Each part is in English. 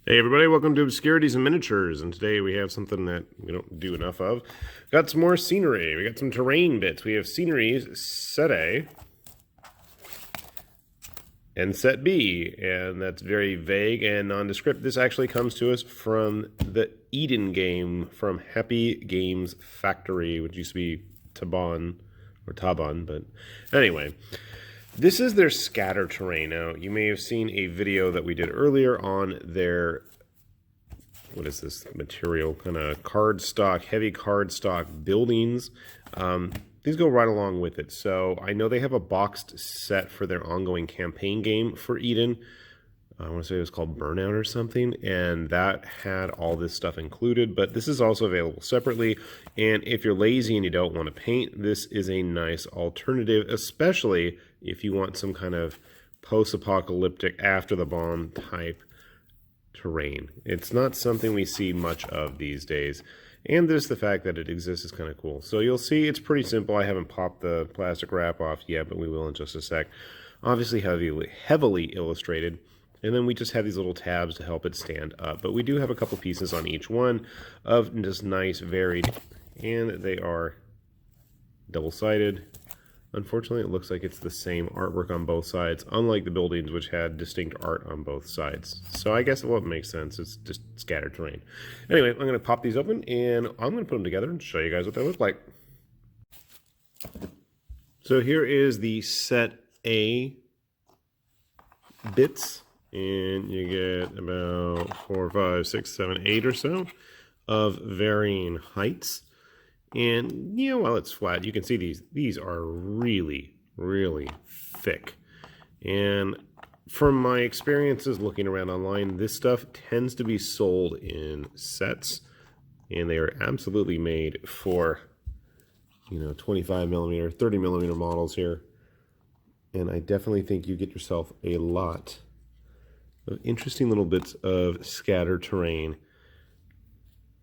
Hey everybody, welcome to Obscurities and Miniatures, and today we have something that we don't do enough of. Got some more scenery, we got some terrain bits. We have sceneries, set A, and set B, and that's very vague and nondescript. This actually comes to us from the Eden game from Happy Games Factory, which used to be Taban, but anyway. This is their scatter terrain. Now, you may have seen a video that we did earlier on their, what is this material, kind of cardstock, heavy cardstock buildings. These go right along with it. So I know they have a boxed set for their ongoing campaign game for Eden. I want to say it was called Burnout or something, and that had all this stuff included, but this is also available separately, and if you're lazy and you don't want to paint, this is a nice alternative, especially if you want some kind of post-apocalyptic, after-the-bomb type terrain. It's not something we see much of these days, and just the fact that it exists is kind of cool. So you'll see it's pretty simple. I haven't popped the plastic wrap off yet, but we will in just a sec. Obviously heavily illustrated. And then we just have these little tabs to help it stand up. But we do have a couple pieces on each one of just nice, varied, and they are double-sided. Unfortunately, it looks like it's the same artwork on both sides, unlike the buildings which had distinct art on both sides. So I guess it won't make sense. It's just scattered terrain. Anyway, I'm going to pop these open, and I'm going to put them together and show you guys what they look like. So here is the set A bits. And you get about 4, 5, 6, 7, 8 or so of varying heights. And, you know, while it's flat, you can see these are really, really thick. And from my experiences looking around online, this stuff tends to be sold in sets. And they are absolutely made for, you know, 25 millimeter, 30 millimeter models here. And I definitely think you get yourself a lot of interesting little bits of scattered terrain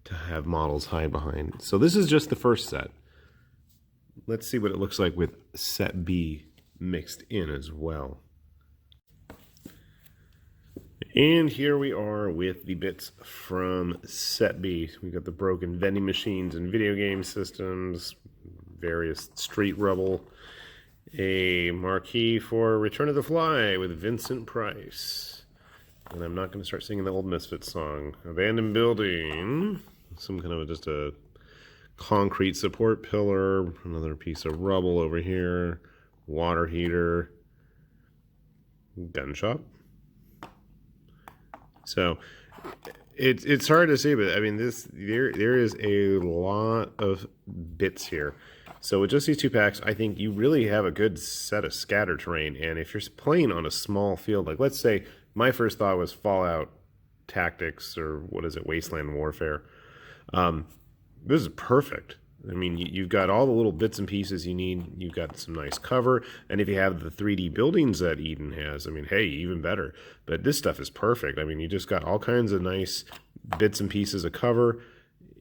to have models hide behind. So this is just the first set. Let's see what it looks like with set B mixed in as well. And here we are with the bits from set B. We got the broken vending machines and video game systems, various street rubble, a marquee for Return of the Fly with Vincent Price. And I'm not going to start singing the old Misfits song. Abandoned building. Some kind of just a concrete support pillar. Another piece of rubble over here. Water heater. Gun shop. So it's hard to see, but I mean there is a lot of bits here. So with just these two packs, I think you really have a good set of scatter terrain. And if you're playing on a small field, like let's say my first thought was Fallout Tactics, or what is it, Wasteland Warfare. This is perfect. I mean, you've got all the little bits and pieces you need. You've got some nice cover. And if you have the 3D buildings that Eden has, I mean, hey, even better. But this stuff is perfect. I mean, you just got all kinds of nice bits and pieces of cover.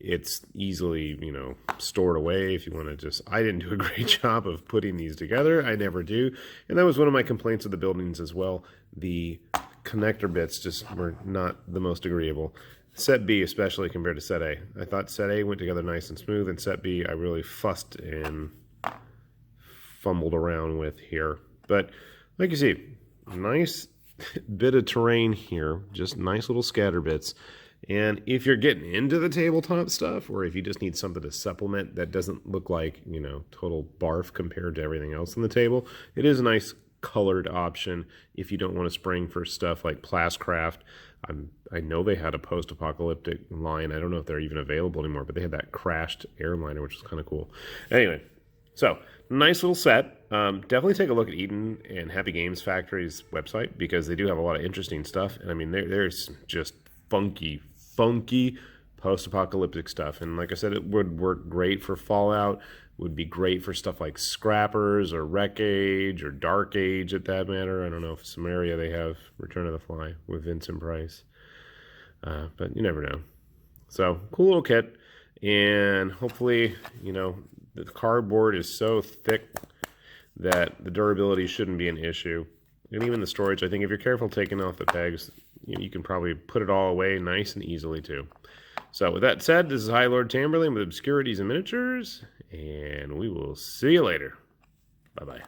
It's easily, you know, stored away if you want to just... I didn't do a great job of putting these together. I never do. And that was one of my complaints of the buildings as well. The connector bits just were not the most agreeable. Set B especially compared to set A. I thought set A went together nice and smooth, and set B I really fussed and fumbled around with here. But like you see, nice bit of terrain here, just nice little scatter bits. And if you're getting into the tabletop stuff, or if you just need something to supplement that doesn't look like, you know, total barf compared to everything else on the table, it is a nice colored option if you don't want to spring for stuff like Plascraft. I know they had a post-apocalyptic line. I don't know if they're even available anymore, but they had that crashed airliner, which was kind of cool. Anyway, so nice little set. Definitely take a look at Eden and Happy Games Factory's website, because they do have a lot of interesting stuff. And I mean, there's just funky post-apocalyptic stuff. And like I said, it would work great for Fallout. Would be great for stuff like Scrappers or WreckAge or Dark Age, at that matter. I don't know if some area they have Return of the Fly with Vincent Price. But you never know. So, cool little kit. And hopefully, you know, the cardboard is so thick that the durability shouldn't be an issue. And even the storage, I think if you're careful taking off the pegs, you can probably put it all away nice and easily too. So with that said, this is High Lord Tamberlane with Obscurities and Miniatures, and we will see you later. Bye-bye.